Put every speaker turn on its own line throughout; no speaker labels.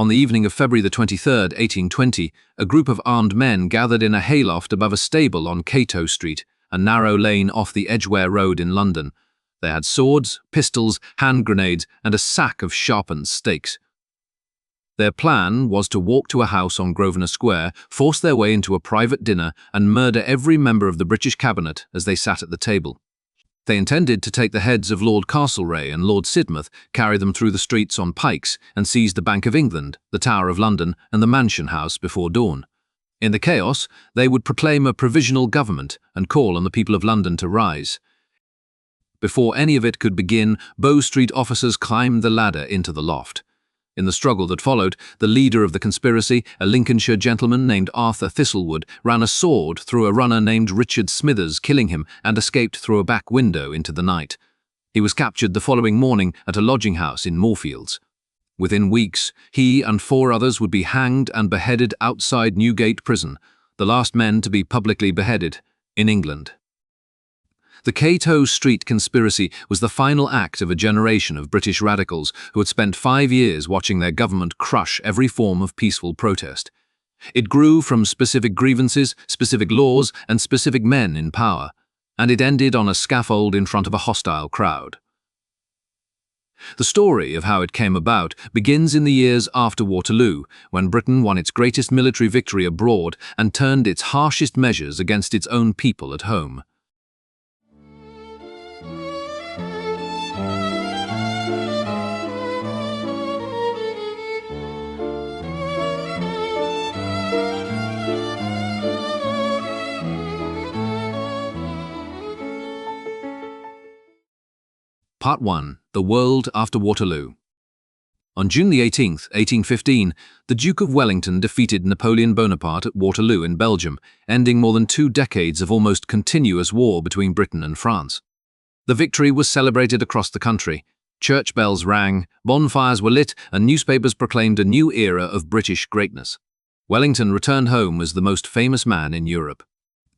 On the evening of February the 23rd, 1820, a group of armed men gathered in a hayloft above a stable on Cato Street, a narrow lane off the Edgware Road in London. They had swords, pistols, hand grenades, and a sack of sharpened stakes. Their plan was to walk to a house on Grosvenor Square, force their way into a private dinner, and murder every member of the British cabinet as they sat at the table. They intended to take the heads of Lord Castlereagh and Lord Sidmouth, carry them through the streets on pikes, and seize the Bank of England, the Tower of London, and the Mansion House before dawn. In the chaos, they would proclaim a provisional government and call on the people of London to rise. Before any of it could begin, Bow Street officers climbed the ladder into the loft. In the struggle that followed, the leader of the conspiracy, a Lincolnshire gentleman named Arthur Thistlewood, ran a sword through a runner named Richard Smithers, killing him, and escaped through a back window into the night. He was captured the following morning at a lodging house in Moorfields. Within weeks, he and 4 others would be hanged and beheaded outside Newgate Prison, the last men to be publicly beheaded in England. The Cato Street Conspiracy was the final act of a generation of British radicals who had spent 5 years watching their government crush every form of peaceful protest. It grew from specific grievances, specific laws, and specific men in power, and it ended on a scaffold in front of a hostile crowd. The story of how it came about begins in the years after Waterloo, when Britain won its greatest military victory abroad and turned its harshest measures against its own people at home. Part 1. The World After Waterloo. On June the 18th, 1815, the Duke of Wellington defeated Napoleon Bonaparte at Waterloo in Belgium, ending more than 2 decades of almost continuous war between Britain and France. The victory was celebrated across the country. Church bells rang, bonfires were lit, and newspapers proclaimed a new era of British greatness. Wellington returned home as the most famous man in Europe.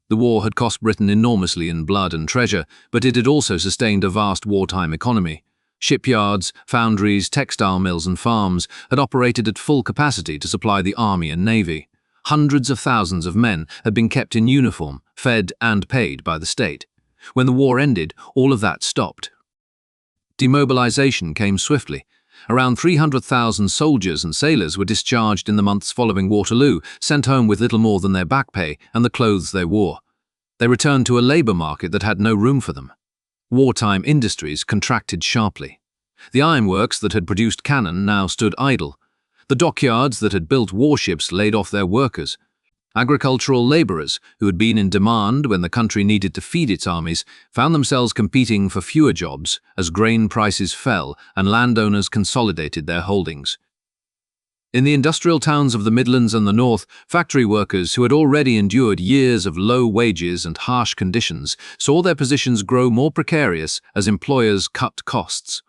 The war had cost Britain enormously in blood and treasure, but it had also sustained a vast wartime economy. Shipyards, foundries, textile mills and farms had operated at full capacity to supply the army and navy. Hundreds of thousands of men had been kept in uniform, fed and paid by the state. When the war ended, all of that stopped. Demobilization came swiftly. Around 300,000 soldiers and sailors were discharged in the months following Waterloo, sent home with little more than their back pay and the clothes they wore. They returned to a labour market that had no room for them. Wartime industries contracted sharply. The ironworks that had produced cannon now stood idle. The dockyards that had built warships laid off their workers. Agricultural labourers, who had been in demand when the country needed to feed its armies, found themselves competing for fewer jobs as grain prices fell and landowners consolidated their holdings. In the industrial towns of the Midlands and the North, factory workers who had already endured years of low wages and harsh conditions saw their positions grow more precarious as employers cut costs.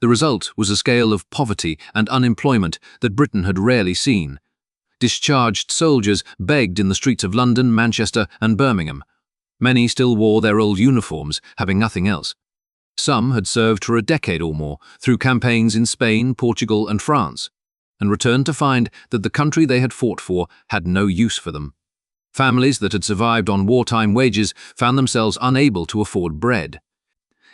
The result was a scale of poverty and unemployment that Britain had rarely seen. Discharged soldiers begged in the streets of London, Manchester, and Birmingham. Many still wore their old uniforms, having nothing else. Some had served for a decade or more through campaigns in Spain, Portugal, and France, and returned to find that the country they had fought for had no use for them. Families that had survived on wartime wages found themselves unable to afford bread.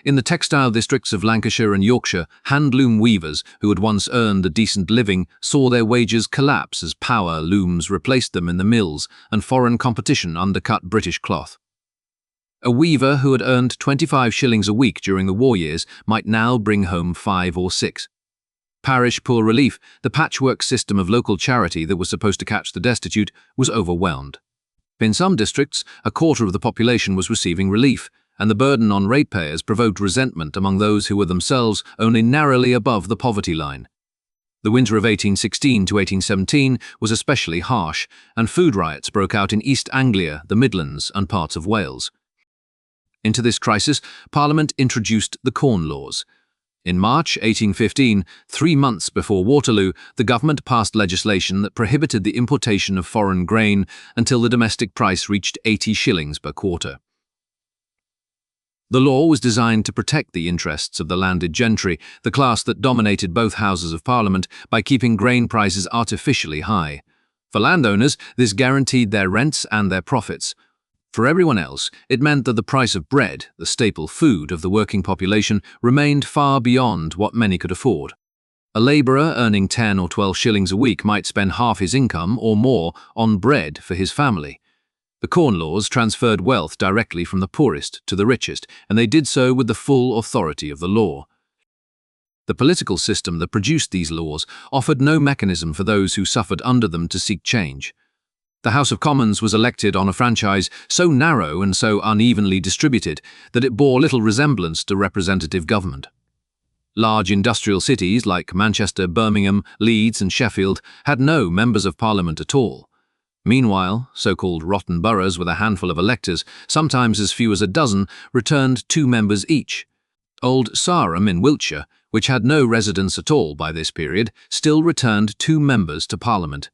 In the textile districts of Lancashire and Yorkshire, handloom weavers who had once earned a decent living saw their wages collapse as power looms replaced them in the mills and foreign competition undercut British cloth. A weaver who had earned 25 shillings a week during the war years might now bring home 5 or 6. Parish poor relief, the patchwork system of local charity that was supposed to catch the destitute, was overwhelmed. In some districts, a quarter of the population was receiving relief, and the burden on ratepayers provoked resentment among those who were themselves only narrowly above the poverty line. The winter of 1816 to 1817 was especially harsh, and food riots broke out in East Anglia, the Midlands, and parts of Wales. Into this crisis, Parliament introduced the Corn Laws. In March 1815, 3 months before Waterloo, the government passed legislation that prohibited the importation of foreign grain until the domestic price reached 80 shillings per quarter. The law was designed to protect the interests of the landed gentry, the class that dominated both houses of parliament, by keeping grain prices artificially high. For landowners, this guaranteed their rents and their profits. For everyone else, it meant that the price of bread, the staple food of the working population, remained far beyond what many could afford. A labourer earning 10 or 12 shillings a week might spend half his income or more on bread for his family. The Corn Laws transferred wealth directly from the poorest to the richest, and they did so with the full authority of the law. The political system that produced these laws offered no mechanism for those who suffered under them to seek change. The House of Commons was elected on a franchise so narrow and so unevenly distributed that it bore little resemblance to representative government. Large industrial cities like Manchester, Birmingham, Leeds and Sheffield had no members of parliament at all. Meanwhile, so-called rotten boroughs with a handful of electors, sometimes as few as a dozen, returned 2 members each. Old Sarum in Wiltshire, which had no residents at all by this period, still returned 2 members to Parliament.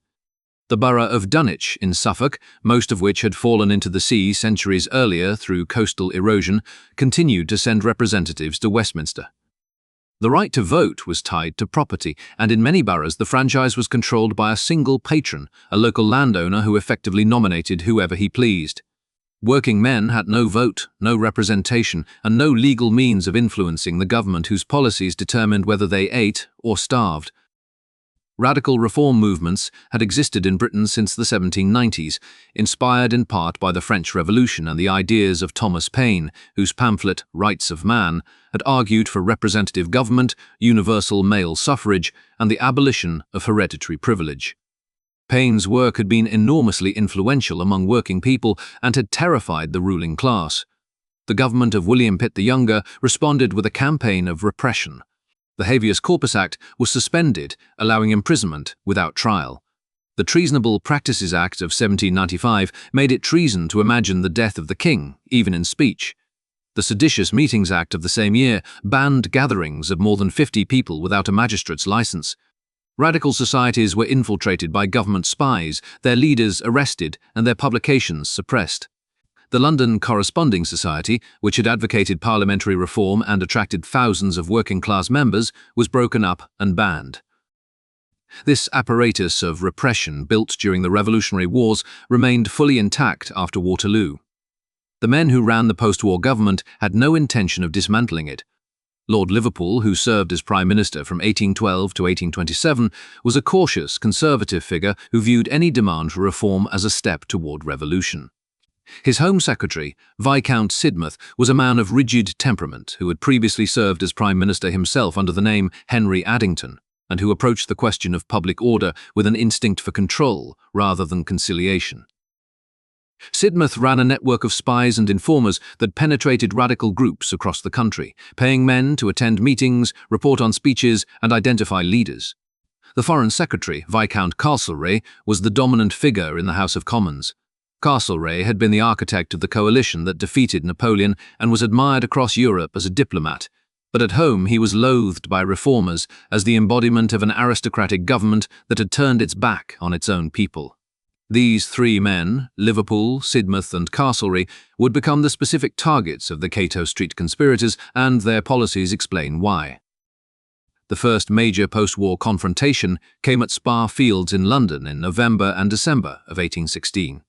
The borough of Dunwich in Suffolk, most of which had fallen into the sea centuries earlier through coastal erosion, continued to send representatives to Westminster. The right to vote was tied to property, and in many boroughs the franchise was controlled by a single patron, a local landowner who effectively nominated whoever he pleased. Working men had no vote, no representation, and no legal means of influencing the government whose policies determined whether they ate or starved. Radical reform movements had existed in Britain since the 1790s, inspired in part by the French Revolution and the ideas of Thomas Paine, whose pamphlet Rights of Man had argued for representative government, universal male suffrage, and the abolition of hereditary privilege. Paine's work had been enormously influential among working people and had terrified the ruling class. The government of William Pitt the Younger responded with a campaign of repression. The Habeas Corpus Act was suspended, allowing imprisonment without trial. The Treasonable Practices Act of 1795 made it treason to imagine the death of the king, even in speech. The Seditious Meetings Act of the same year banned gatherings of more than 50 people without a magistrate's license. Radical societies were infiltrated by government spies, their leaders arrested, and their publications suppressed. The London Corresponding Society, which had advocated parliamentary reform and attracted thousands of working-class members, was broken up and banned. This apparatus of repression built during the Revolutionary Wars remained fully intact after Waterloo. The men who ran the post-war government had no intention of dismantling it. Lord Liverpool, who served as Prime Minister from 1812 to 1827, was a cautious, conservative figure who viewed any demand for reform as a step toward revolution. His Home Secretary, Viscount Sidmouth, was a man of rigid temperament who had previously served as Prime Minister himself under the name Henry Addington, and who approached the question of public order with an instinct for control rather than conciliation. Sidmouth ran a network of spies and informers that penetrated radical groups across the country, paying men to attend meetings, report on speeches, and identify leaders. The Foreign Secretary, Viscount Castlereagh, was the dominant figure in the House of Commons. Castlereagh had been the architect of the coalition that defeated Napoleon and was admired across Europe as a diplomat, but at home he was loathed by reformers as the embodiment of an aristocratic government that had turned its back on its own people. These 3 men, Liverpool, Sidmouth and Castlereagh, would become the specific targets of the Cato Street conspirators, and their policies explain why. The first major post-war confrontation came at Spa Fields in London in November and December of 1816.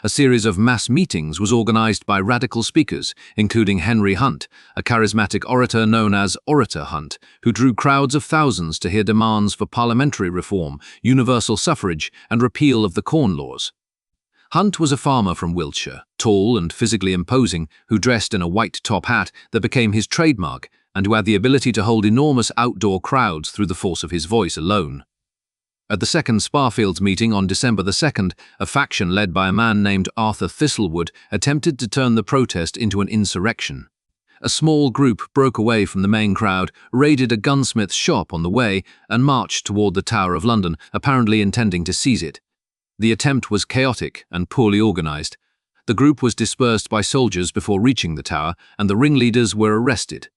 A series of mass meetings was organised by radical speakers, including Henry Hunt, a charismatic orator known as Orator Hunt, who drew crowds of thousands to hear demands for parliamentary reform, universal suffrage, and repeal of the Corn Laws. Hunt was a farmer from Wiltshire, tall and physically imposing, who dressed in a white top hat that became his trademark, and who had the ability to hold enormous outdoor crowds through the force of his voice alone. At the second Sparfields meeting on December the 2nd, a faction led by a man named Arthur Thistlewood attempted to turn the protest into an insurrection. A small group broke away from the main crowd, raided a gunsmith's shop on the way, and marched toward the Tower of London, apparently intending to seize it. The attempt was chaotic and poorly organised. The group was dispersed by soldiers before reaching the tower, and the ringleaders were arrested.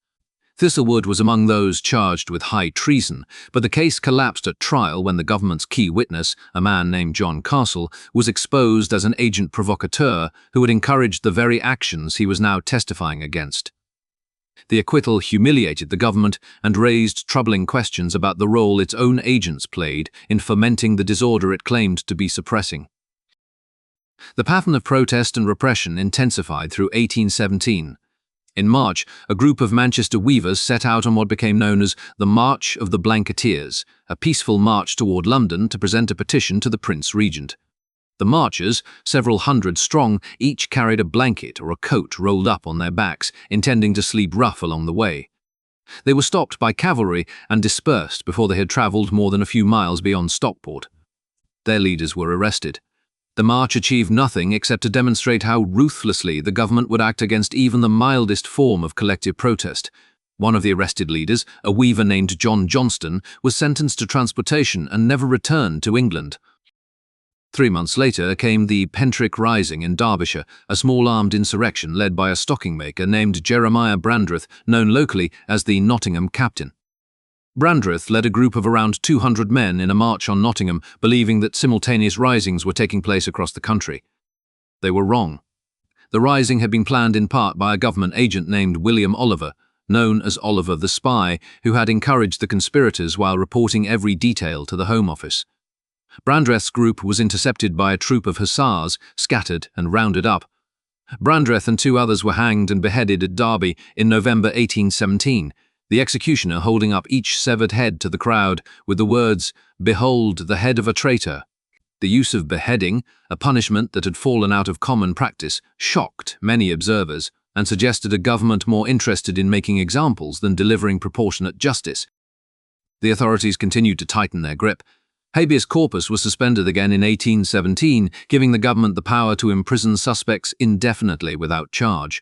Thistlewood was among those charged with high treason, but the case collapsed at trial when the government's key witness, a man named John Castle, was exposed as an agent provocateur who had encouraged the very actions he was now testifying against. The acquittal humiliated the government and raised troubling questions about the role its own agents played in fomenting the disorder it claimed to be suppressing. The pattern of protest and repression intensified through 1817. In March, a group of Manchester weavers set out on what became known as the March of the Blanketeers, a peaceful march toward London to present a petition to the Prince Regent. The marchers, several hundred strong, each carried a blanket or a coat rolled up on their backs, intending to sleep rough along the way. They were stopped by cavalry and dispersed before they had travelled more than a few miles beyond Stockport. Their leaders were arrested. The march achieved nothing except to demonstrate how ruthlessly the government would act against even the mildest form of collective protest. One of the arrested leaders, a weaver named John Johnston, was sentenced to transportation and never returned to England. 3 months later came the Pentrick Rising in Derbyshire, a small armed insurrection led by a stocking maker named Jeremiah Brandreth, known locally as the Nottingham Captain. Brandreth led a group of around 200 men in a march on Nottingham, believing that simultaneous risings were taking place across the country. They were wrong. The rising had been planned in part by a government agent named William Oliver, known as Oliver the Spy, who had encouraged the conspirators while reporting every detail to the Home Office. Brandreth's group was intercepted by a troop of hussars, scattered and rounded up. Brandreth and 2 others were hanged and beheaded at Derby in November 1817, the executioner holding up each severed head to the crowd with the words, "Behold the head of a traitor." The use of beheading, a punishment that had fallen out of common practice, shocked many observers and suggested a government more interested in making examples than delivering proportionate justice. The authorities continued to tighten their grip. Habeas corpus was suspended again in 1817, giving the government the power to imprison suspects indefinitely without charge.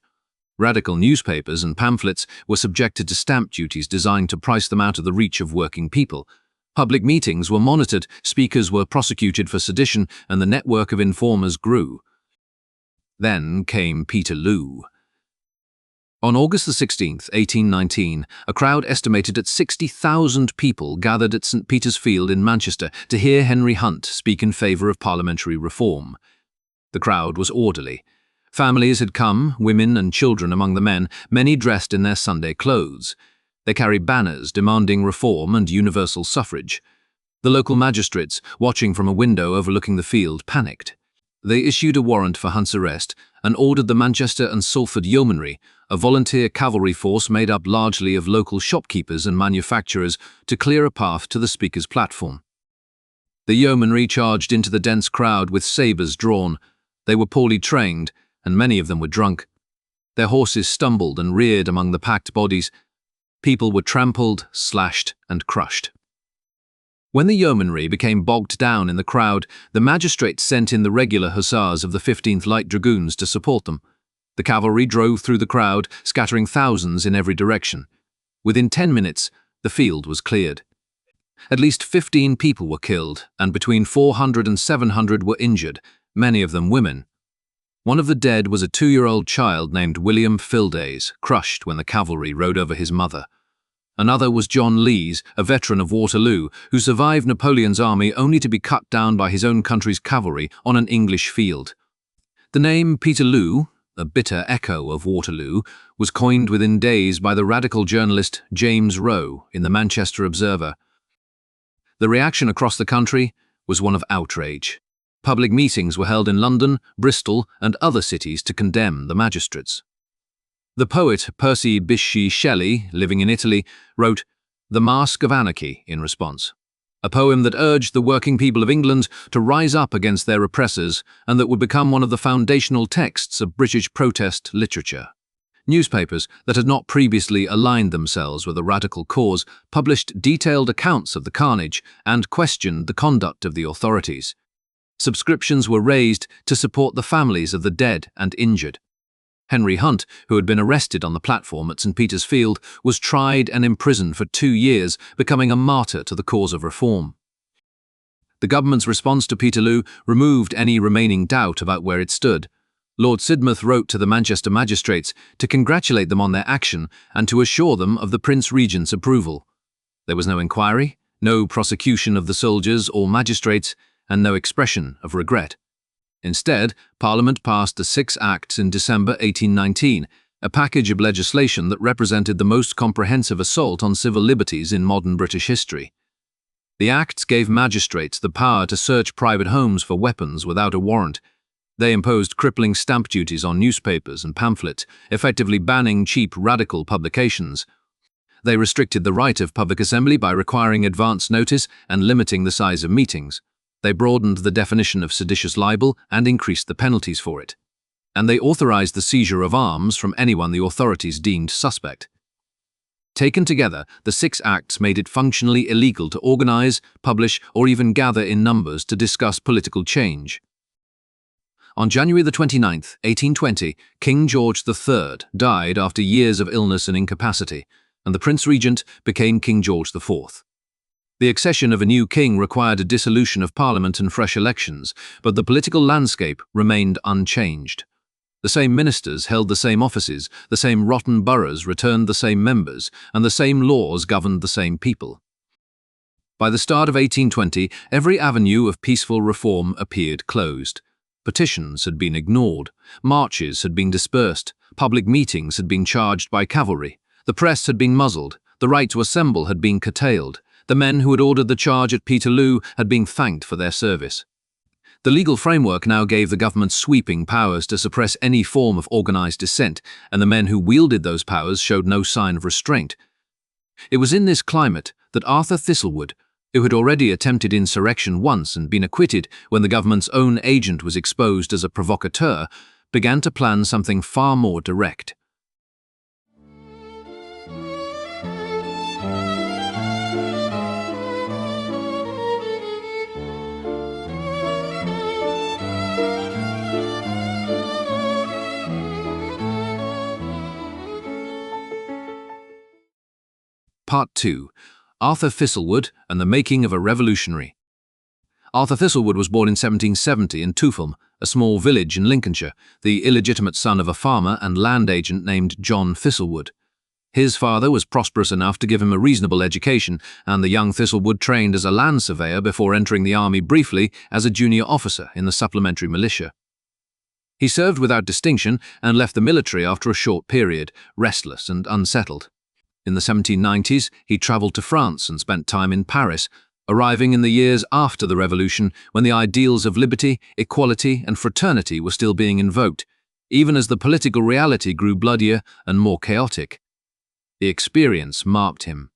Radical newspapers and pamphlets were subjected to stamp duties designed to price them out of the reach of working people. Public meetings were monitored, speakers were prosecuted for sedition, and the network of informers grew. Then came Peterloo. On August 16, 1819, a crowd estimated at 60,000 people gathered at St. Peter's Field in Manchester to hear Henry Hunt speak in favour of parliamentary reform. The crowd was orderly. Families had come, women and children among the men, many dressed in their Sunday clothes. They carried banners demanding reform and universal suffrage. The local magistrates, watching from a window overlooking the field, panicked. They issued a warrant for Hunt's arrest and ordered the Manchester and Salford Yeomanry, a volunteer cavalry force made up largely of local shopkeepers and manufacturers, to clear a path to the speaker's platform. The yeomanry charged into the dense crowd with sabres drawn. They were poorly trained, and many of them were drunk. Their horses stumbled and reared among the packed bodies. People were trampled, slashed, and crushed. When the yeomanry became bogged down in the crowd, the magistrates sent in the regular hussars of the 15th Light Dragoons to support them. The cavalry drove through the crowd, scattering thousands in every direction. Within 10 minutes, the field was cleared. At least 15 people were killed, and between 400 and 700 were injured, many of them women. One of the dead was a 2-year-old child named William Fildays, crushed when the cavalry rode over his mother. Another was John Lees, a veteran of Waterloo, who survived Napoleon's army only to be cut down by his own country's cavalry on an English field. The name Peterloo, a bitter echo of Waterloo, was coined within days by the radical journalist James Rowe in the Manchester Observer. The reaction across the country was one of outrage. Public meetings were held in London, Bristol, and other cities to condemn the magistrates. The poet Percy Bysshe Shelley, living in Italy, wrote The Mask of Anarchy in response, a poem that urged the working people of England to rise up against their oppressors and that would become one of the foundational texts of British protest literature. Newspapers that had not previously aligned themselves with a radical cause published detailed accounts of the carnage and questioned the conduct of the authorities. Subscriptions were raised to support the families of the dead and injured. Henry Hunt, who had been arrested on the platform at St. Peter's Field, was tried and imprisoned for 2 years, becoming a martyr to the cause of reform. The government's response to Peterloo removed any remaining doubt about where it stood. Lord Sidmouth wrote to the Manchester magistrates to congratulate them on their action and to assure them of the Prince Regent's approval. There was no inquiry, no prosecution of the soldiers or magistrates, and no expression of regret. Instead, Parliament passed the 6 Acts in December 1819, a package of legislation that represented the most comprehensive assault on civil liberties in modern British history. The acts gave magistrates the power to search private homes for weapons without a warrant. They imposed crippling stamp duties on newspapers and pamphlets, effectively banning cheap radical publications. They restricted the right of public assembly by requiring advance notice and limiting the size of meetings. They broadened the definition of seditious libel and increased the penalties for it. And they authorized the seizure of arms from anyone the authorities deemed suspect. Taken together, the 6 acts made it functionally illegal to organize, publish, or even gather in numbers to discuss political change. On January 29, 1820, King George III died after years of illness and incapacity, and the Prince Regent became King George IV. The accession of a new king required a dissolution of Parliament and fresh elections, but the political landscape remained unchanged. The same ministers held the same offices, the same rotten boroughs returned the same members, and the same laws governed the same people. By the start of 1820, every avenue of peaceful reform appeared closed. Petitions had been ignored, marches had been dispersed, public meetings had been charged by cavalry, the press had been muzzled, the right to assemble had been curtailed, the men who had ordered the charge at Peterloo had been thanked for their service. The legal framework now gave the government sweeping powers to suppress any form of organized dissent, and the men who wielded those powers showed no sign of restraint. It was in this climate that Arthur Thistlewood, who had already attempted insurrection once and been acquitted when the government's own agent was exposed as a provocateur, began to plan something far more direct. Part 2. Arthur Thistlewood and the Making of a Revolutionary. Arthur Thistlewood was born in 1770 in Toofelham, a small village in Lincolnshire, the illegitimate son of a farmer and land agent named John Thistlewood. His father was prosperous enough to give him a reasonable education, and the young Thistlewood trained as a land surveyor before entering the army briefly as a junior officer in the supplementary militia. He served without distinction and left the military after a short period, restless and unsettled. In the 1790s, he travelled to France and spent time in Paris, arriving in the years after the Revolution when the ideals of liberty, equality, and fraternity were still being invoked, even as the political reality grew bloodier and more chaotic. The experience marked him.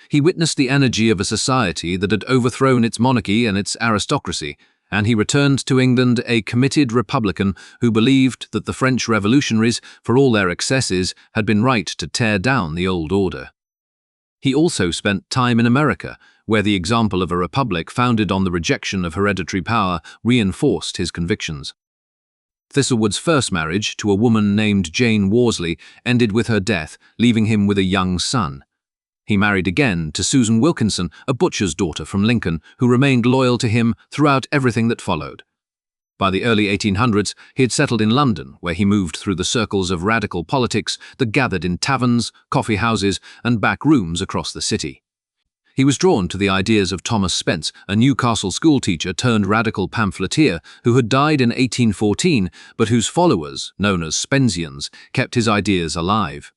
He witnessed the energy of a society that had overthrown its monarchy and its aristocracy, and he returned to England a committed republican who believed that the French revolutionaries, for all their excesses, had been right to tear down the old order. He also spent time in America, where the example of a republic founded on the rejection of hereditary power reinforced his convictions. Thistlewood's first marriage, to a woman named Jane Worsley, ended with her death, leaving him with a young son. He married again to Susan Wilkinson, a butcher's daughter from Lincoln, who remained loyal to him throughout everything that followed. By the early 1800s, he had settled in London, where he moved through the circles of radical politics that gathered in taverns, coffee houses, and back rooms across the city. He was drawn to the ideas of Thomas Spence, a Newcastle schoolteacher turned radical pamphleteer who had died in 1814, but whose followers, known as Spenceans, kept his ideas alive.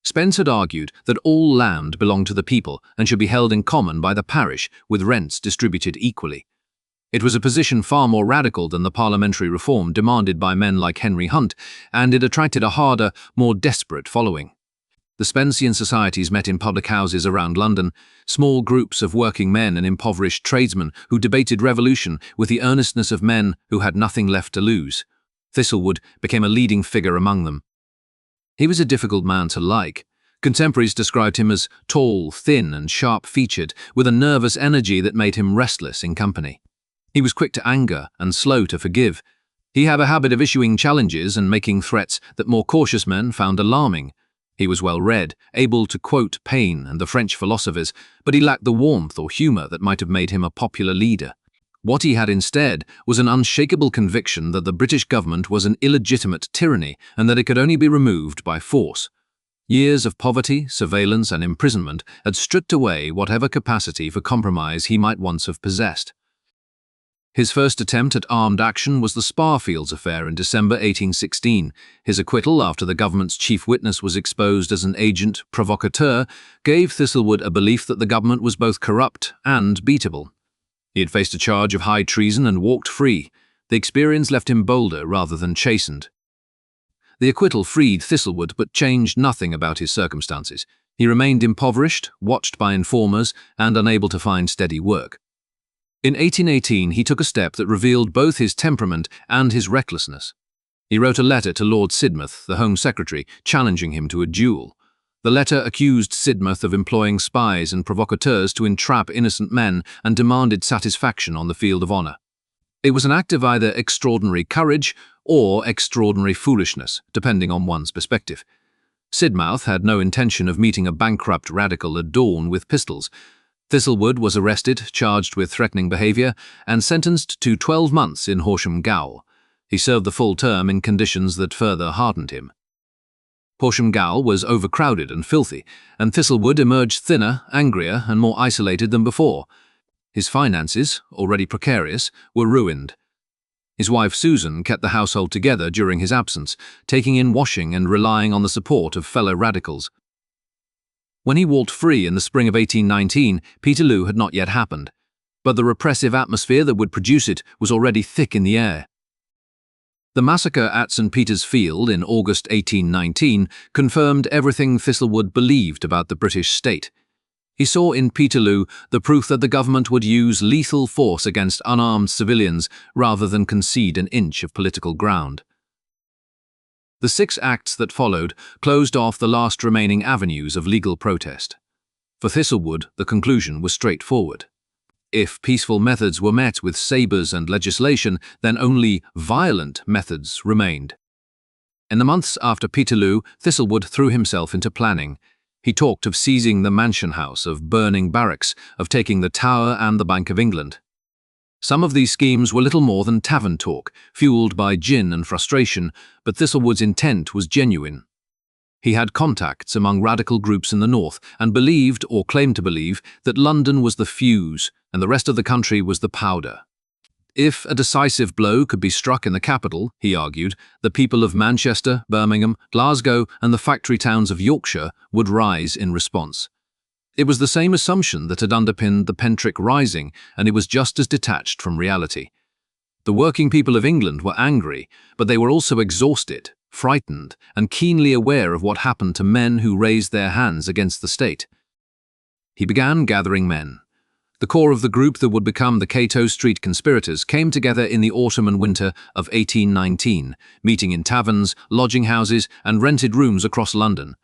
Spence had argued that all land belonged to the people and should be held in common by the parish, with rents distributed equally. It was a position far more radical than the parliamentary reform demanded by men like Henry Hunt, and it attracted a harder, more desperate following. The Spencean societies met in public houses around London, small groups of working men and impoverished tradesmen who debated revolution with the earnestness of men who had nothing left to lose. Thistlewood became a leading figure among them. He was a difficult man to like. Contemporaries described him as tall, thin, and sharp-featured, with a nervous energy that made him restless in company. He was quick to anger and slow to forgive. He had a habit of issuing challenges and making threats that more cautious men found alarming. He was well-read, able to quote Paine and the French philosophers, but he lacked the warmth or humour that might have made him a popular leader. What he had instead was an unshakable conviction that the British government was an illegitimate tyranny and that it could only be removed by force. Years of poverty, surveillance, and imprisonment had stripped away whatever capacity for compromise he might once have possessed. His first attempt at armed action was the Sparfields affair in December 1816. His acquittal after the government's chief witness was exposed as an agent provocateur gave Thistlewood a belief that the government was both corrupt and beatable. He had faced a charge of high treason and walked free. The experience left him bolder rather than chastened. The acquittal freed Thistlewood but changed nothing about his circumstances. He remained impoverished, watched by informers, and unable to find steady work. In 1818, he took a step that revealed both his temperament and his recklessness. He wrote a letter to Lord Sidmouth, the Home Secretary, challenging him to a duel. The letter accused Sidmouth of employing spies and provocateurs to entrap innocent men and demanded satisfaction on the field of honour. It was an act of either extraordinary courage or extraordinary foolishness, depending on one's perspective. Sidmouth had no intention of meeting a bankrupt radical at dawn with pistols. Thistlewood was arrested, charged with threatening behaviour, and sentenced to 12 months in Horsham Gaol. He served the full term in conditions that further hardened him. Horsham Gaol was overcrowded and filthy, and Thistlewood emerged thinner, angrier, and more isolated than before. His finances, already precarious, were ruined. His wife Susan kept the household together during his absence, taking in washing and relying on the support of fellow radicals. When he walked free in the spring of 1819, Peterloo had not yet happened, but the repressive atmosphere that would produce it was already thick in the air. The massacre at St. Peter's Field in August 1819 confirmed everything Thistlewood believed about the British state. He saw in Peterloo the proof that the government would use lethal force against unarmed civilians rather than concede an inch of political ground. The 6 acts that followed closed off the last remaining avenues of legal protest. For Thistlewood, the conclusion was straightforward. If peaceful methods were met with sabres and legislation, then only violent methods remained. In the months after Peterloo, Thistlewood threw himself into planning. He talked of seizing the Mansion House, of burning barracks, of taking the Tower and the Bank of England. Some of these schemes were little more than tavern talk, fueled by gin and frustration, but Thistlewood's intent was genuine. He had contacts among radical groups in the north and believed, or claimed to believe, that London was the fuse and the rest of the country was the powder. If a decisive blow could be struck in the capital, he argued, the people of Manchester, Birmingham, Glasgow, and the factory towns of Yorkshire would rise in response. It was the same assumption that had underpinned the Pentrick Rising, and it was just as detached from reality. The working people of England were angry, but they were also exhausted, frightened, and keenly aware of what happened to men who raised their hands against the state. He began gathering men. The core of the group that would become the Cato Street Conspirators came together in the autumn and winter of 1819, meeting in taverns, lodging houses, and rented rooms across London.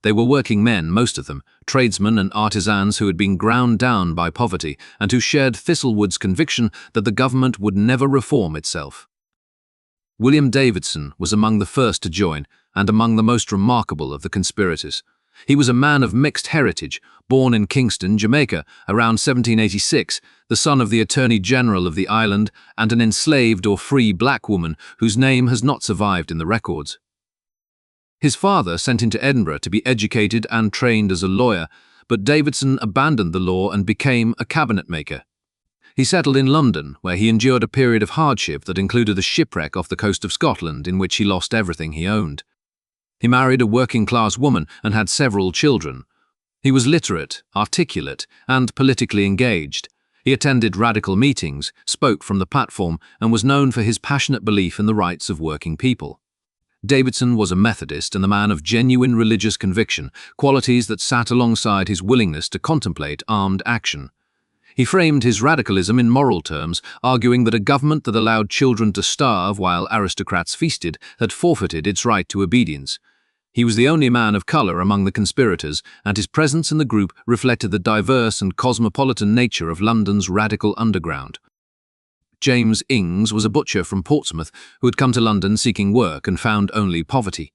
They were working men, most of them, tradesmen and artisans who had been ground down by poverty and who shared Thistlewood's conviction that the government would never reform itself. William Davidson was among the first to join and among the most remarkable of the conspirators. He was a man of mixed heritage, born in Kingston, Jamaica, around 1786, the son of the Attorney General of the island and an enslaved or free black woman whose name has not survived in the records. His father sent him to Edinburgh to be educated and trained as a lawyer, but Davidson abandoned the law and became a cabinet maker. He settled in London, where he endured a period of hardship that included a shipwreck off the coast of Scotland in which he lost everything he owned. He married a working-class woman and had several children. He was literate, articulate, and politically engaged. He attended radical meetings, spoke from the platform, and was known for his passionate belief in the rights of working people. Davidson was a Methodist and the man of genuine religious conviction, qualities that sat alongside his willingness to contemplate armed action. He framed his radicalism in moral terms, arguing that a government that allowed children to starve while aristocrats feasted had forfeited its right to obedience. He was the only man of colour among the conspirators, and his presence in the group reflected the diverse and cosmopolitan nature of London's radical underground. James Ings was a butcher from Portsmouth who had come to London seeking work and found only poverty.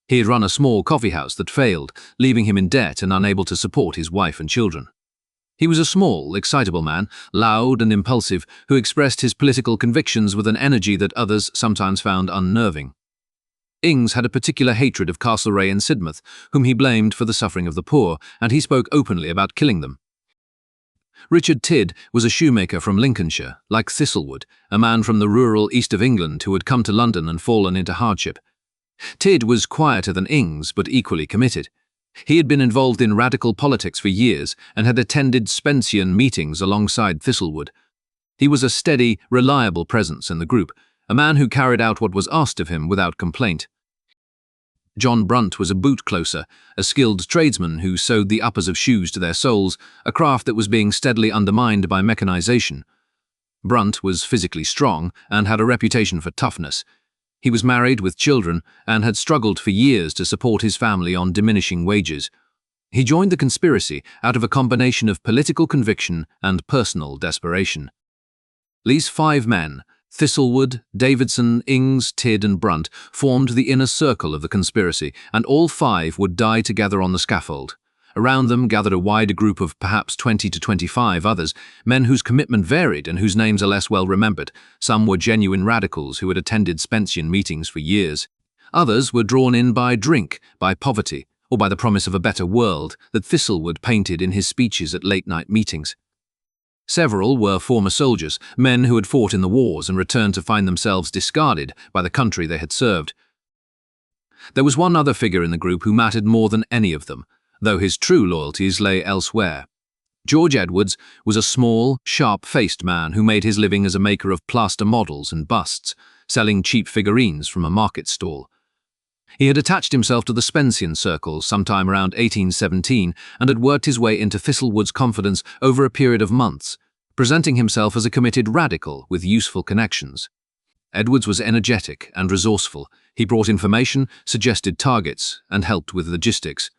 He had run a small coffee house that failed, leaving him in debt and unable to support his wife and children. He was a small, excitable man, loud and impulsive, who expressed his political convictions with an energy that others sometimes found unnerving. Ings had a particular hatred of Castlereagh and Sidmouth, whom he blamed for the suffering of the poor, and he spoke openly about killing them. Richard Tidd was a shoemaker from Lincolnshire, like Thistlewood, a man from the rural east of England who had come to London and fallen into hardship. Tidd was quieter than Ings, but equally committed. He had been involved in radical politics for years and had attended Spencean meetings alongside Thistlewood. He was a steady, reliable presence in the group, a man who carried out what was asked of him without complaint. John Brunt was a boot-closer, a skilled tradesman who sewed the uppers of shoes to their soles, a craft that was being steadily undermined by mechanization. Brunt was physically strong and had a reputation for toughness. He was married with children and had struggled for years to support his family on diminishing wages. He joined the conspiracy out of a combination of political conviction and personal desperation. These 5 men, Thistlewood, Davidson, Ings, Tidd and Brunt, formed the inner circle of the conspiracy, and all 5 would die together on the scaffold. Around them gathered a wider group of perhaps 20 to 25 others, men whose commitment varied and whose names are less well remembered. Some were genuine radicals who had attended Spencean meetings for years. Others were drawn in by drink, by poverty, or by the promise of a better world that Thistlewood painted in his speeches at late-night meetings. Several were former soldiers, men who had fought in the wars and returned to find themselves discarded by the country they had served. There was one other figure in the group who mattered more than any of them, though his true loyalties lay elsewhere. George Edwards was a small, sharp-faced man who made his living as a maker of plaster models and busts, selling cheap figurines from a market stall. He had attached himself to the Spencean circles sometime around 1817 and had worked his way into Thistlewood's confidence over a period of months, presenting himself as a committed radical with useful connections. Edwards was energetic and resourceful. He brought information, suggested targets, and helped with logistics.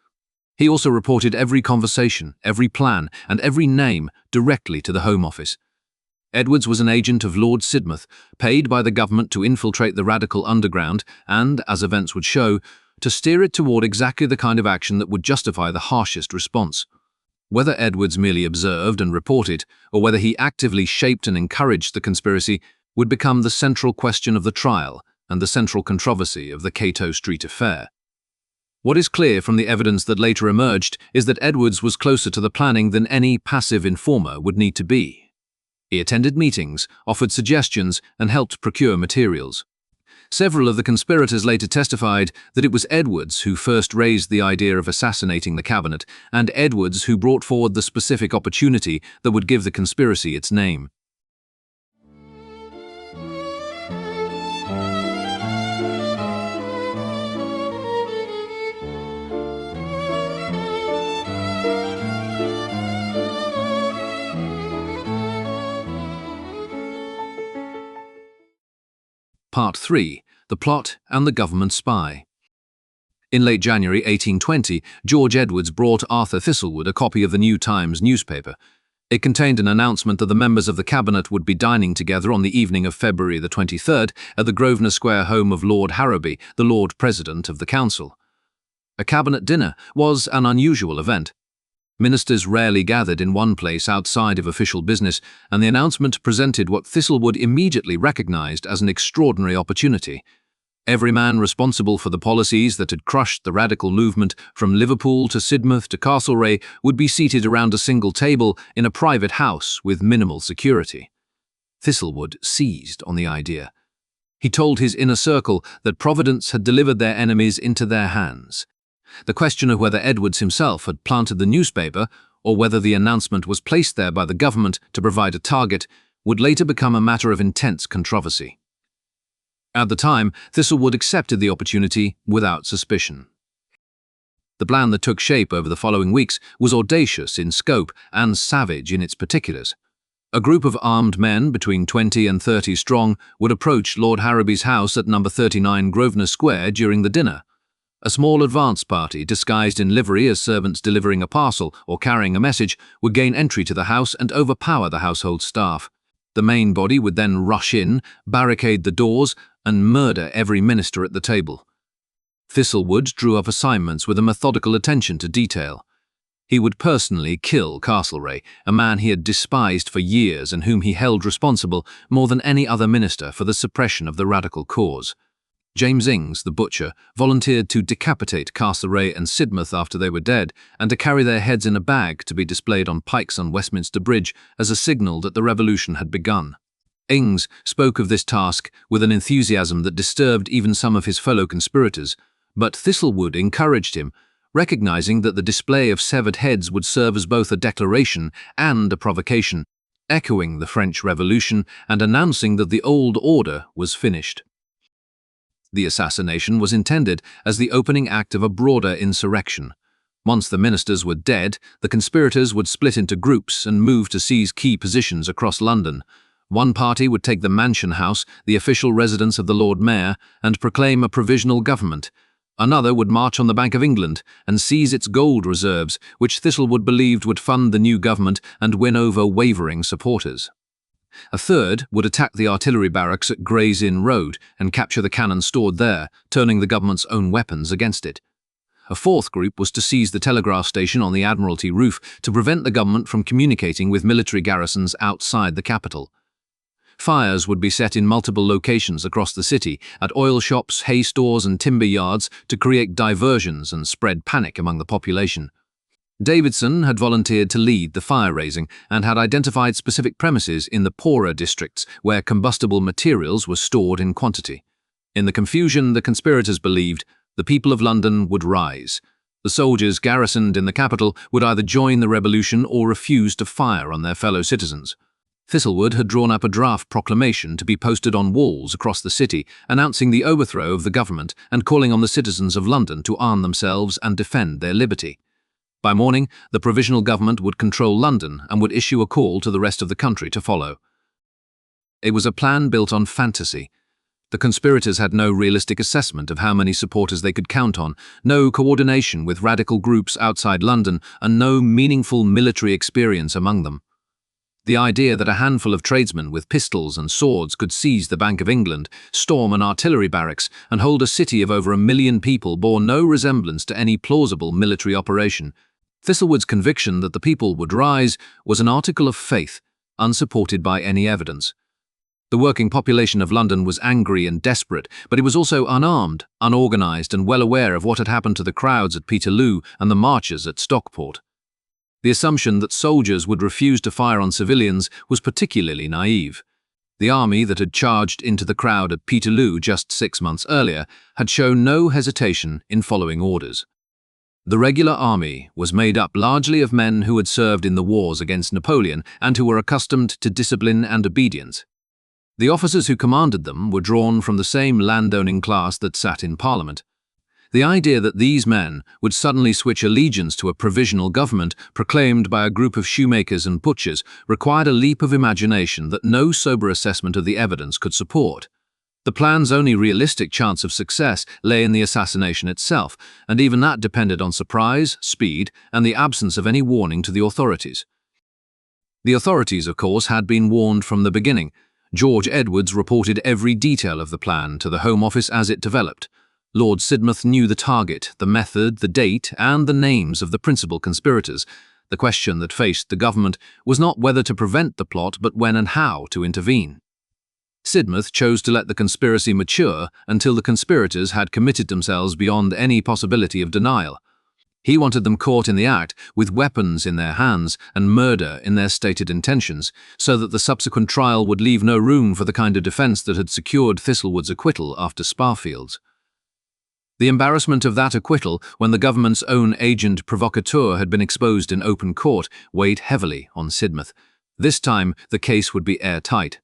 He also reported every conversation, every plan, and every name directly to the Home Office. Edwards was an agent of Lord Sidmouth, paid by the government to infiltrate the radical underground and, as events would show, to steer it toward exactly the kind of action that would justify the harshest response. Whether Edwards merely observed and reported, or whether he actively shaped and encouraged the conspiracy, would become the central question of the trial and the central controversy of the Cato Street affair. What is clear from the evidence that later emerged is that Edwards was closer to the planning than any passive informer would need to be. He attended meetings, offered suggestions, and helped procure materials. Several of the conspirators later testified that it was Edwards who first raised the idea of assassinating the cabinet, and Edwards who brought forward the specific opportunity that would give the conspiracy its name. Part 3. The Plot and the Government Spy. In late January 1820, George Edwards brought Arthur Thistlewood a copy of the New Times newspaper. It contained an announcement that the members of the Cabinet would be dining together on the evening of February the 23rd at the Grosvenor Square home of Lord Harrowby, the Lord President of the Council. A Cabinet dinner was an unusual event. Ministers rarely gathered in one place outside of official business, and the announcement presented what Thistlewood immediately recognized as an extraordinary opportunity. Every man responsible for the policies that had crushed the radical movement from Liverpool to Sidmouth to Castlereagh would be seated around a single table in a private house with minimal security. Thistlewood seized on the idea. He told his inner circle that Providence had delivered their enemies into their hands. The question of whether Edwards himself had planted the newspaper, or whether the announcement was placed there by the government to provide a target, would later become a matter of intense controversy. At the time, Thistlewood accepted the opportunity without suspicion. The plan that took shape over the following weeks was audacious in scope and savage in its particulars. A group of armed men, between 20 and 30 strong, would approach Lord Harrowby's house at number 39 Grosvenor Square during the dinner. A small advance party, disguised in livery as servants delivering a parcel or carrying a message, would gain entry to the house and overpower the household staff. The main body would then rush in, barricade the doors, and murder every minister at the table. Thistlewood drew up assignments with a methodical attention to detail. He would personally kill Castlereagh, a man he had despised for years and whom he held responsible more than any other minister for the suppression of the radical cause. James Ings, the butcher, volunteered to decapitate Castlereagh and Sidmouth after they were dead, and to carry their heads in a bag to be displayed on pikes on Westminster Bridge as a signal that the revolution had begun. Ings spoke of this task with an enthusiasm that disturbed even some of his fellow conspirators, but Thistlewood encouraged him, recognizing that the display of severed heads would serve as both a declaration and a provocation, echoing the French Revolution and announcing that the old order was finished. The assassination was intended as the opening act of a broader insurrection. Once the ministers were dead, the conspirators would split into groups and move to seize key positions across London. One party would take the Mansion House, the official residence of the Lord Mayor, and proclaim a provisional government. Another would march on the Bank of England and seize its gold reserves, which Thistlewood believed would fund the new government and win over wavering supporters. A third would attack the artillery barracks at Gray's Inn Road and capture the cannon stored there, turning the government's own weapons against it. A fourth group was to seize the telegraph station on the Admiralty roof to prevent the government from communicating with military garrisons outside the capital. Fires would be set in multiple locations across the city, at oil shops, hay stores and timber yards, to create diversions and spread panic among the population. Davidson had volunteered to lead the fire-raising and had identified specific premises in the poorer districts where combustible materials were stored in quantity. In the confusion, the conspirators believed the people of London would rise. The soldiers garrisoned in the capital would either join the revolution or refuse to fire on their fellow citizens. Thistlewood had drawn up a draft proclamation to be posted on walls across the city, announcing the overthrow of the government and calling on the citizens of London to arm themselves and defend their liberty. By morning, the provisional government would control London and would issue a call to the rest of the country to follow. It was a plan built on fantasy. The conspirators had no realistic assessment of how many supporters they could count on, no coordination with radical groups outside London, and no meaningful military experience among them. The idea that a handful of tradesmen with pistols and swords could seize the Bank of England, storm an artillery barracks, and hold a city of over 1 million people bore no resemblance to any plausible military operation. Thistlewood's conviction that the people would rise was an article of faith, unsupported by any evidence. The working population of London was angry and desperate, but it was also unarmed, unorganized, and well aware of what had happened to the crowds at Peterloo and the marchers at Stockport. The assumption that soldiers would refuse to fire on civilians was particularly naive. The army that had charged into the crowd at Peterloo just 6 months earlier had shown no hesitation in following orders. The regular army was made up largely of men who had served in the wars against Napoleon and who were accustomed to discipline and obedience. The officers who commanded them were drawn from the same landowning class that sat in Parliament. The idea that these men would suddenly switch allegiance to a provisional government proclaimed by a group of shoemakers and butchers required a leap of imagination that no sober assessment of the evidence could support. The plan's only realistic chance of success lay in the assassination itself, and even that depended on surprise, speed, and the absence of any warning to the authorities. The authorities, of course, had been warned from the beginning. George Edwards reported every detail of the plan to the Home Office as it developed. Lord Sidmouth knew the target, the method, the date, and the names of the principal conspirators. The question that faced the government was not whether to prevent the plot, but when and how to intervene. Sidmouth chose to let the conspiracy mature until the conspirators had committed themselves beyond any possibility of denial. He wanted them caught in the act, with weapons in their hands and murder in their stated intentions, so that the subsequent trial would leave no room for the kind of defence that had secured Thistlewood's acquittal after Sparfield's. The embarrassment of that acquittal, when the government's own agent provocateur had been exposed in open court, weighed heavily on Sidmouth. This time, the case would be airtight.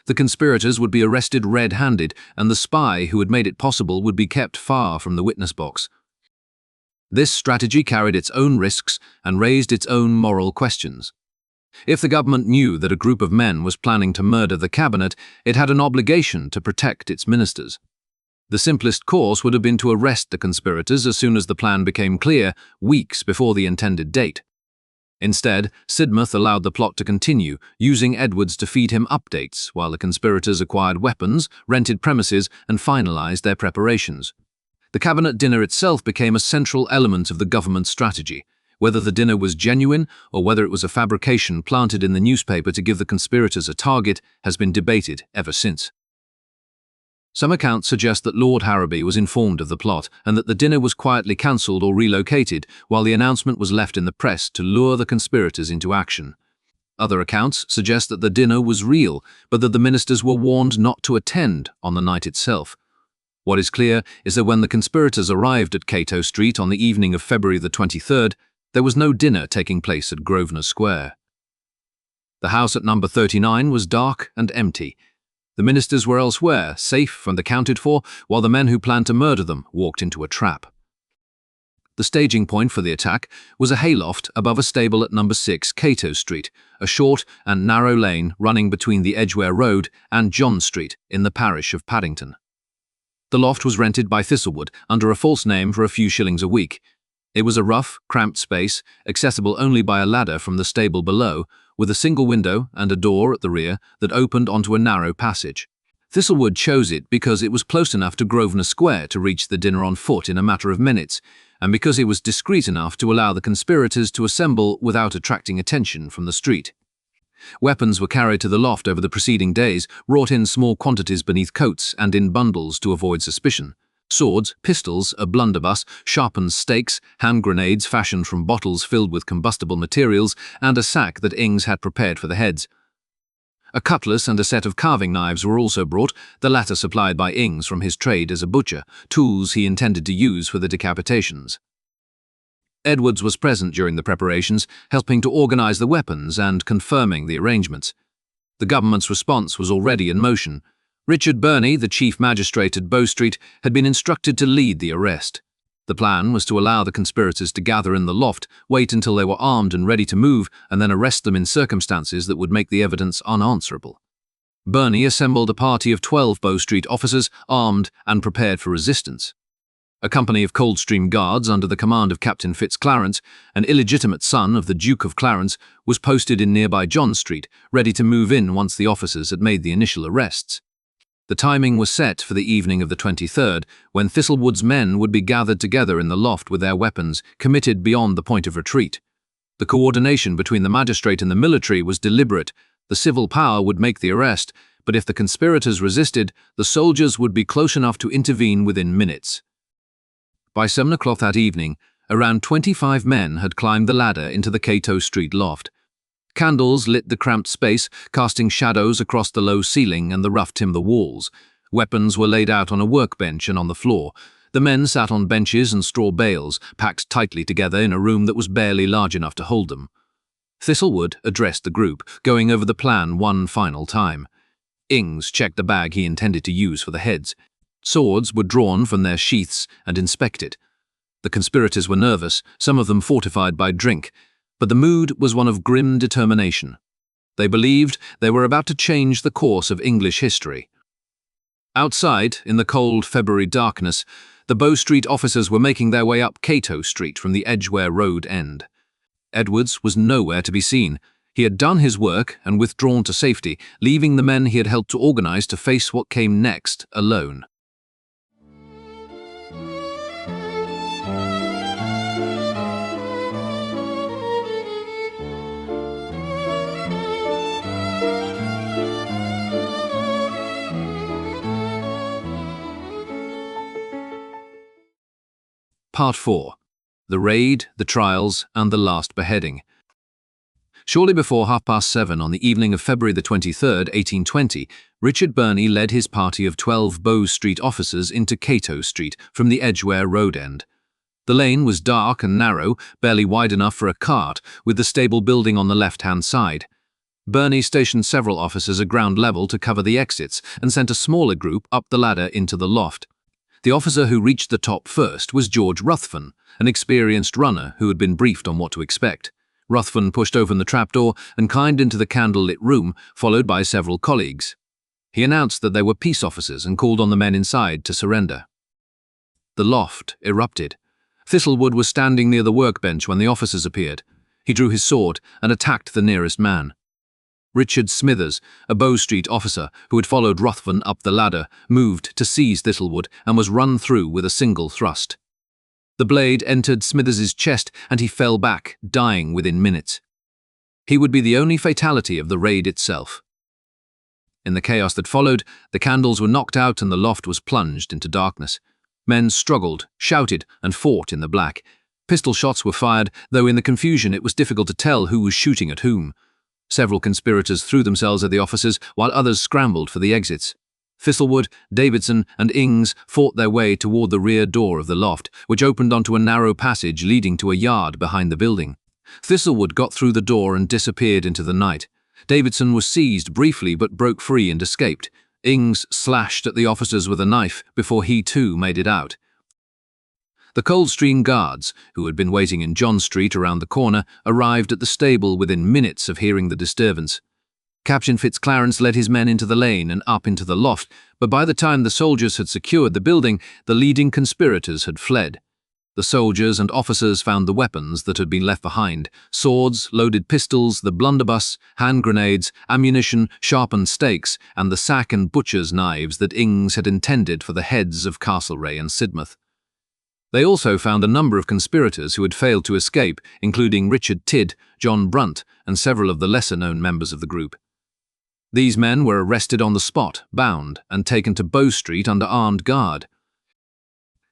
The conspirators would be arrested red-handed, and the spy who had made it possible would be kept far from the witness box. This strategy carried its own risks and raised its own moral questions. If the government knew that a group of men was planning to murder the cabinet, it had an obligation to protect its ministers. The simplest course would have been to arrest the conspirators as soon as the plan became clear, weeks before the intended date. Instead, Sidmouth allowed the plot to continue, using Edwards to feed him updates while the conspirators acquired weapons, rented premises, and finalized their preparations. The cabinet dinner itself became a central element of the government's strategy. Whether the dinner was genuine or whether it was a fabrication planted in the newspaper to give the conspirators a target has been debated ever since. Some accounts suggest that Lord Harrowby was informed of the plot and that the dinner was quietly cancelled or relocated while the announcement was left in the press to lure the conspirators into action. Other accounts suggest that the dinner was real, but that the ministers were warned not to attend on the night itself. What is clear is that when the conspirators arrived at Cato Street on the evening of February the 23rd, there was no dinner taking place at Grosvenor Square. The house at number 39 was dark and empty. The ministers were elsewhere, safe and accounted for, while the men who planned to murder them walked into a trap. The staging point for the attack was a hayloft above a stable at number 6 Cato Street, a short and narrow lane running between the Edgware Road and John Street in the parish of Paddington. The loft was rented by Thistlewood under a false name for a few shillings a week. It was a rough, cramped space, accessible only by a ladder from the stable below, with a single window and a door at the rear that opened onto a narrow passage. Thistlewood chose it because it was close enough to Grosvenor Square to reach the dinner on foot in a matter of minutes, and because it was discreet enough to allow the conspirators to assemble without attracting attention from the street. Weapons were carried to the loft over the preceding days, wrought in small quantities beneath coats and in bundles to avoid suspicion. Swords, pistols, a blunderbuss, sharpened stakes, hand grenades fashioned from bottles filled with combustible materials, and a sack that Ings had prepared for the heads. A cutlass and a set of carving knives were also brought, the latter supplied by Ings from his trade as a butcher, tools he intended to use for the decapitations. Edwards was present during the preparations, helping to organize the weapons and confirming the arrangements. The government's response was already in motion. Richard Burney, the chief magistrate at Bow Street, had been instructed to lead the arrest. The plan was to allow the conspirators to gather in the loft, wait until they were armed and ready to move, and then arrest them in circumstances that would make the evidence unanswerable. Burney assembled a party of 12 Bow Street officers, armed and prepared for resistance. A company of Coldstream Guards under the command of Captain Fitzclarence, an illegitimate son of the Duke of Clarence, was posted in nearby John Street, ready to move in once the officers had made the initial arrests. The timing was set for the evening of the 23rd, when Thistlewood's men would be gathered together in the loft with their weapons, committed beyond the point of retreat. The coordination between the magistrate and the military was deliberate. The civil power would make the arrest, but if the conspirators resisted, the soldiers would be close enough to intervene within minutes. By 7 o'clock that evening, around 25 men had climbed the ladder into the Cato Street loft. Candles lit the cramped space, casting shadows across the low ceiling and the rough timber walls. Weapons were laid out on a workbench and on the floor. The men sat on benches and straw bales, packed tightly together in a room that was barely large enough to hold them. Thistlewood addressed the group, going over the plan one final time. Ings checked the bag he intended to use for the heads. Swords were drawn from their sheaths and inspected. The conspirators were nervous, some of them fortified by drink, but the mood was one of grim determination. They believed they were about to change the course of English history. Outside, in the cold February darkness, the Bow Street officers were making their way up Cato Street from the Edgware Road end. Edwards was nowhere to be seen. He had done his work and withdrawn to safety, leaving the men he had helped to organize to face what came next alone. Part 4. The Raid, the Trials, and the Last Beheading. Shortly before 7:30 on the evening of February the 23rd, 1820, Richard Burney led his party of 12 Bow Street officers into Cato Street from the Edgware Road end. The lane was dark and narrow, barely wide enough for a cart, with the stable building on the left-hand side. Burney stationed several officers at ground level to cover the exits and sent a smaller group up the ladder into the loft. The officer who reached the top first was George Ruthven, an experienced runner who had been briefed on what to expect. Ruthven pushed open the trapdoor and climbed into the candle-lit room, followed by several colleagues. He announced that they were peace officers and called on the men inside to surrender. The loft erupted. Thistlewood was standing near the workbench when the officers appeared. He drew his sword and attacked the nearest man. Richard Smithers, a Bow Street officer who had followed Ruthven up the ladder, moved to seize Thistlewood and was run through with a single thrust. The blade entered Smithers's chest and he fell back, dying within minutes. He would be the only fatality of the raid itself. In the chaos that followed, the candles were knocked out and the loft was plunged into darkness. Men struggled, shouted, and fought in the black. Pistol shots were fired, though in the confusion it was difficult to tell who was shooting at whom. Several conspirators threw themselves at the officers, while others scrambled for the exits. Thistlewood, Davidson, and Ings fought their way toward the rear door of the loft, which opened onto a narrow passage leading to a yard behind the building. Thistlewood got through the door and disappeared into the night. Davidson was seized briefly but broke free and escaped. Ings slashed at the officers with a knife before he too made it out. The Coldstream Guards, who had been waiting in John Street around the corner, arrived at the stable within minutes of hearing the disturbance. Captain Fitzclarence led his men into the lane and up into the loft, but by the time the soldiers had secured the building, the leading conspirators had fled. The soldiers and officers found the weapons that had been left behind: swords, loaded pistols, the blunderbuss, hand grenades, ammunition, sharpened stakes, and the sack and butcher's knives that Ings had intended for the heads of Castlereagh and Sidmouth. They also found a number of conspirators who had failed to escape, including Richard Tidd, John Brunt, and several of the lesser-known members of the group. These men were arrested on the spot, bound, and taken to Bow Street under armed guard.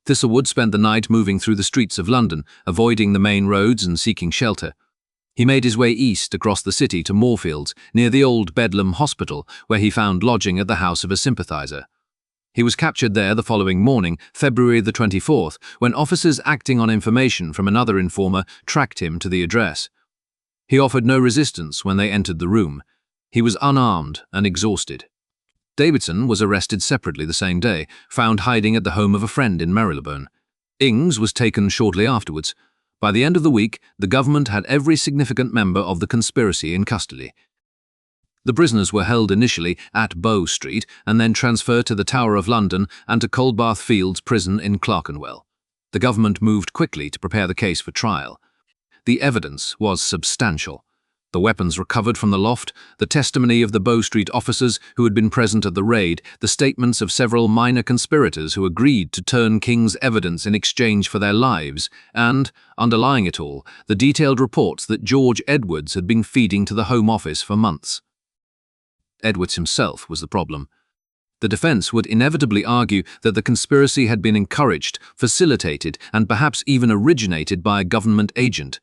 Thistlewood spent the night moving through the streets of London, avoiding the main roads and seeking shelter. He made his way east across the city to Moorfields, near the old Bedlam Hospital, where he found lodging at the house of a sympathiser. He was captured there the following morning, February the 24th, when officers acting on information from another informer tracked him to the address. He offered no resistance when they entered the room. He was unarmed and exhausted. Davidson was arrested separately the same day, found hiding at the home of a friend in Marylebone. Ings was taken shortly afterwards. By the end of the week, the government had every significant member of the conspiracy in custody. The prisoners were held initially at Bow Street and then transferred to the Tower of London and to Coldbath Fields Prison in Clerkenwell. The government moved quickly to prepare the case for trial. The evidence was substantial. The weapons recovered from the loft, the testimony of the Bow Street officers who had been present at the raid, the statements of several minor conspirators who agreed to turn King's evidence in exchange for their lives, and, underlying it all, the detailed reports that George Edwards had been feeding to the Home Office for months. Edwards himself was the problem. The defense would inevitably argue that the conspiracy had been encouraged, facilitated, and perhaps even originated by a government agent.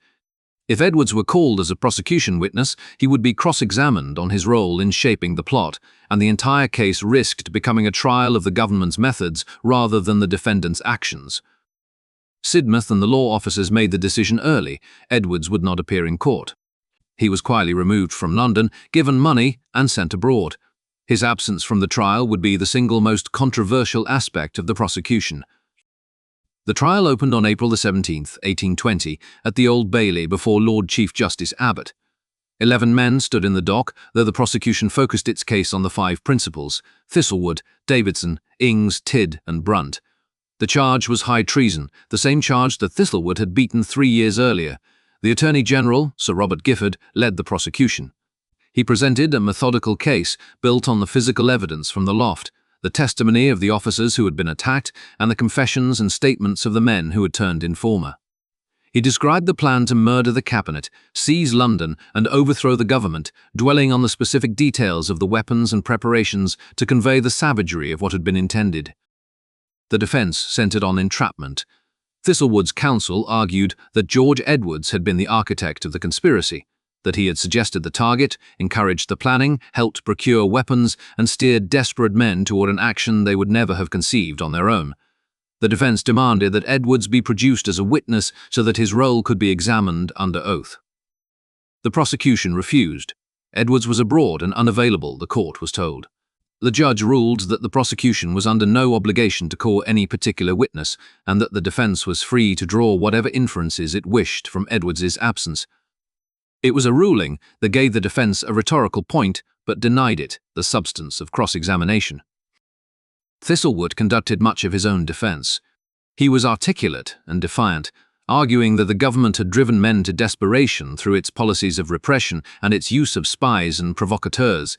If Edwards were called as a prosecution witness, he would be cross-examined on his role in shaping the plot, and the entire case risked becoming a trial of the government's methods rather than the defendant's actions. Sidmouth and the law officers made the decision early: Edwards would not appear in court. He was quietly removed from London, given money, and sent abroad. His absence from the trial would be the single most controversial aspect of the prosecution. The trial opened on April 17, 1820, at the Old Bailey before Lord Chief Justice Abbott. 11 men stood in the dock, though the prosecution focused its case on the 5 principals: Thistlewood, Davidson, Ings, Tidd, and Brunt. The charge was high treason, the same charge that Thistlewood had beaten 3 years earlier. The Attorney General, Sir Robert Gifford, led the prosecution. He presented a methodical case built on the physical evidence from the loft, the testimony of the officers who had been attacked, and the confessions and statements of the men who had turned informer. He described the plan to murder the cabinet, seize London, and overthrow the government, dwelling on the specific details of the weapons and preparations to convey the savagery of what had been intended. The defense centered on entrapment. Thistlewood's counsel argued that George Edwards had been the architect of the conspiracy, that he had suggested the target, encouraged the planning, helped procure weapons, and steered desperate men toward an action they would never have conceived on their own. The defense demanded that Edwards be produced as a witness so that his role could be examined under oath. The prosecution refused. Edwards was abroad and unavailable, the court was told. The judge ruled that the prosecution was under no obligation to call any particular witness, and that the defense was free to draw whatever inferences it wished from Edwards's absence. It was a ruling that gave the defense a rhetorical point, but denied it the substance of cross-examination. Thistlewood conducted much of his own defense. He was articulate and defiant, arguing that the government had driven men to desperation through its policies of repression and its use of spies and provocateurs.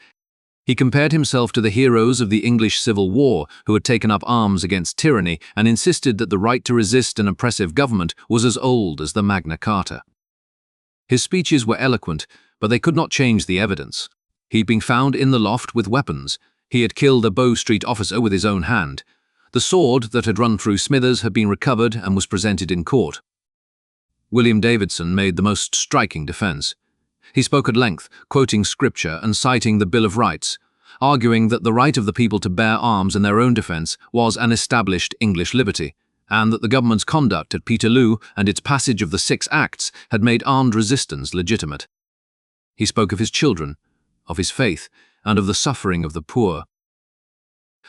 He compared himself to the heroes of the English Civil War who had taken up arms against tyranny and insisted that the right to resist an oppressive government was as old as the Magna Carta. His speeches were eloquent, but they could not change the evidence. He'd been found in the loft with weapons. He had killed a Bow Street officer with his own hand. The sword that had run through Smithers had been recovered and was presented in court. William Davidson made the most striking defense. He spoke at length, quoting scripture and citing the Bill of Rights, arguing that the right of the people to bear arms in their own defense was an established English liberty, and that the government's conduct at Peterloo and its passage of the 6 Acts had made armed resistance legitimate. He spoke of his children, of his faith, and of the suffering of the poor.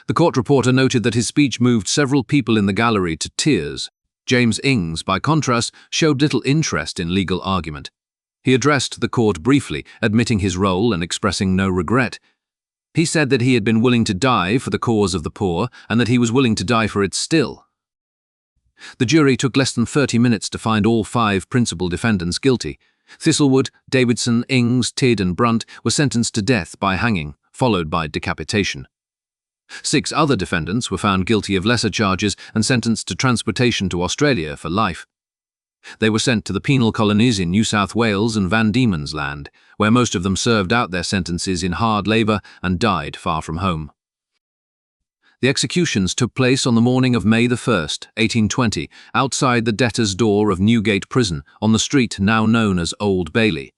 The court reporter noted that his speech moved several people in the gallery to tears. James Ings, by contrast, showed little interest in legal argument. He addressed the court briefly, admitting his role and expressing no regret. He said that he had been willing to die for the cause of the poor and that he was willing to die for it still. The jury took less than 30 minutes to find all 5 principal defendants guilty. Thistlewood, Davidson, Ings, Tidd and Brunt were sentenced to death by hanging, followed by decapitation. 6 other defendants were found guilty of lesser charges and sentenced to transportation to Australia for life. They were sent to the penal colonies in New South Wales and Van Diemen's Land, where most of them served out their sentences in hard labour and died far from home. The executions took place on the morning of May 1st, 1820, outside the debtor's door of Newgate Prison, on the street now known as Old Bailey.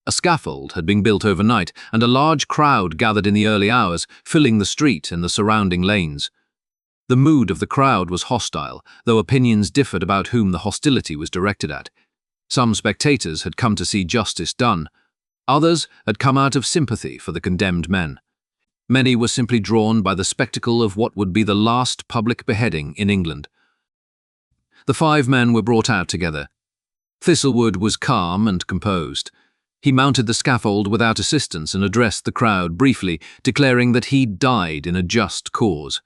A scaffold had been built overnight, and a large crowd gathered in the early hours, filling the street and the surrounding lanes. The mood of the crowd was hostile, though opinions differed about whom the hostility was directed at. Some spectators had come to see justice done. Others had come out of sympathy for the condemned men. Many were simply drawn by the spectacle of what would be the last public beheading in England. The 5 men were brought out together. Thistlewood was calm and composed. He mounted the scaffold without assistance and addressed the crowd briefly, declaring that he died in a just cause.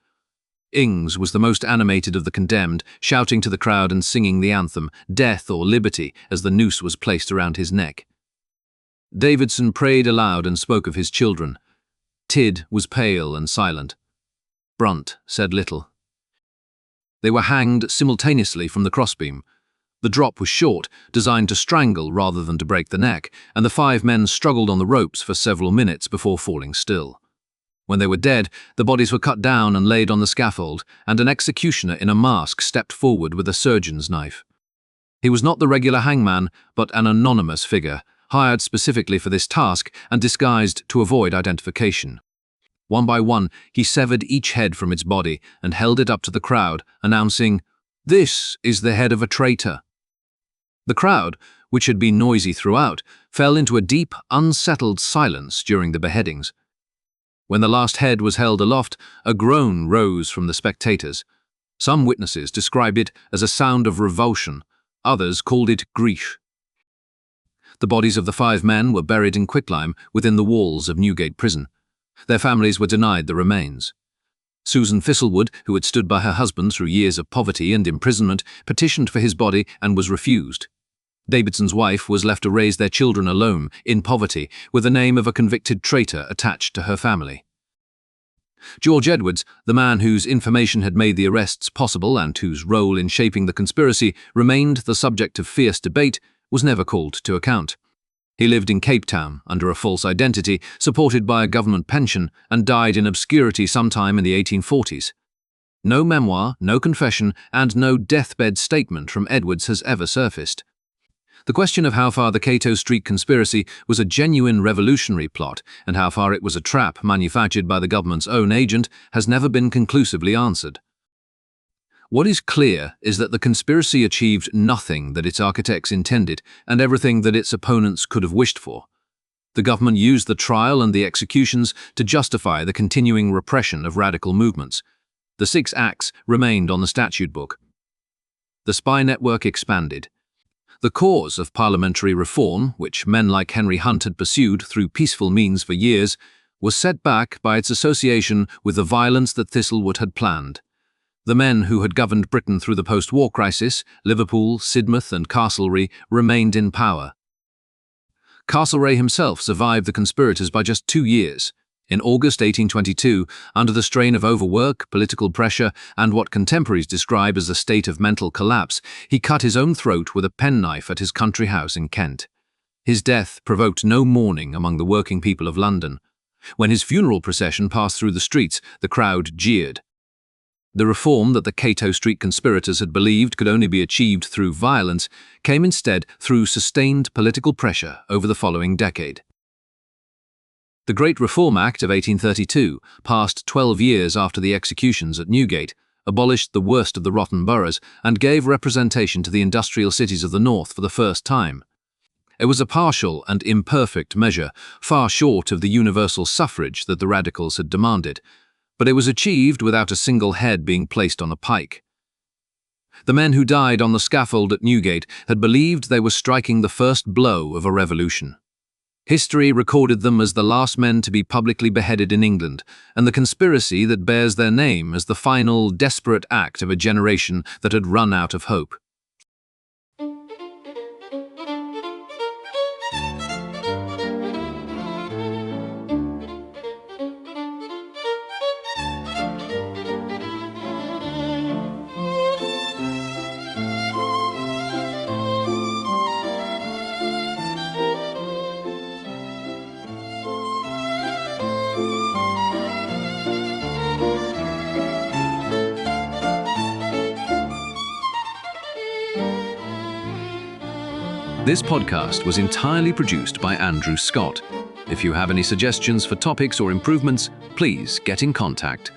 Ings was the most animated of the condemned, shouting to the crowd and singing the anthem, Death or Liberty, as the noose was placed around his neck. Davidson prayed aloud and spoke of his children. Tidd was pale and silent. Brunt said little. They were hanged simultaneously from the crossbeam. The drop was short, designed to strangle rather than to break the neck, and the 5 men struggled on the ropes for several minutes before falling still. When they were dead, the bodies were cut down and laid on the scaffold, and an executioner in a mask stepped forward with a surgeon's knife. He was not the regular hangman, but an anonymous figure, hired specifically for this task and disguised to avoid identification. One by one, he severed each head from its body and held it up to the crowd, announcing, "This is the head of a traitor." The crowd, which had been noisy throughout, fell into a deep, unsettled silence during the beheadings. When the last head was held aloft, a groan rose from the spectators. Some witnesses described it as a sound of revulsion, others called it grief. The bodies of the 5 men were buried in quicklime within the walls of Newgate Prison. Their families were denied the remains. Susan Thistlewood, who had stood by her husband through years of poverty and imprisonment, petitioned for his body and was refused. Davidson's wife was left to raise their children alone, in poverty, with the name of a convicted traitor attached to her family. George Edwards, the man whose information had made the arrests possible and whose role in shaping the conspiracy remained the subject of fierce debate, was never called to account. He lived in Cape Town under a false identity, supported by a government pension, and died in obscurity sometime in the 1840s. No memoir, no confession, and no deathbed statement from Edwards has ever surfaced. The question of how far the Cato Street Conspiracy was a genuine revolutionary plot and how far it was a trap manufactured by the government's own agent has never been conclusively answered. What is clear is that the conspiracy achieved nothing that its architects intended and everything that its opponents could have wished for. The government used the trial and the executions to justify the continuing repression of radical movements. The 6 Acts remained on the statute book. The spy network expanded. The cause of parliamentary reform, which men like Henry Hunt had pursued through peaceful means for years, was set back by its association with the violence that Thistlewood had planned. The men who had governed Britain through the post-war crisis, Liverpool, Sidmouth and Castlereagh, remained in power. Castlereagh himself survived the conspirators by just 2 years. In August 1822, under the strain of overwork, political pressure, and what contemporaries describe as a state of mental collapse, he cut his own throat with a penknife at his country house in Kent. His death provoked no mourning among the working people of London. When his funeral procession passed through the streets, the crowd jeered. The reform that the Cato Street conspirators had believed could only be achieved through violence came instead through sustained political pressure over the following decade. The Great Reform Act of 1832, passed 12 years after the executions at Newgate, abolished the worst of the rotten boroughs and gave representation to the industrial cities of the North for the first time. It was a partial and imperfect measure, far short of the universal suffrage that the radicals had demanded, but it was achieved without a single head being placed on a pike. The men who died on the scaffold at Newgate had believed they were striking the first blow of a revolution. History recorded them as the last men to be publicly beheaded in England, and the conspiracy that bears their name as the final, desperate act of a generation that had run out of hope. This podcast was entirely produced by Andrew Scott. If you have any suggestions for topics or improvements, please get in contact.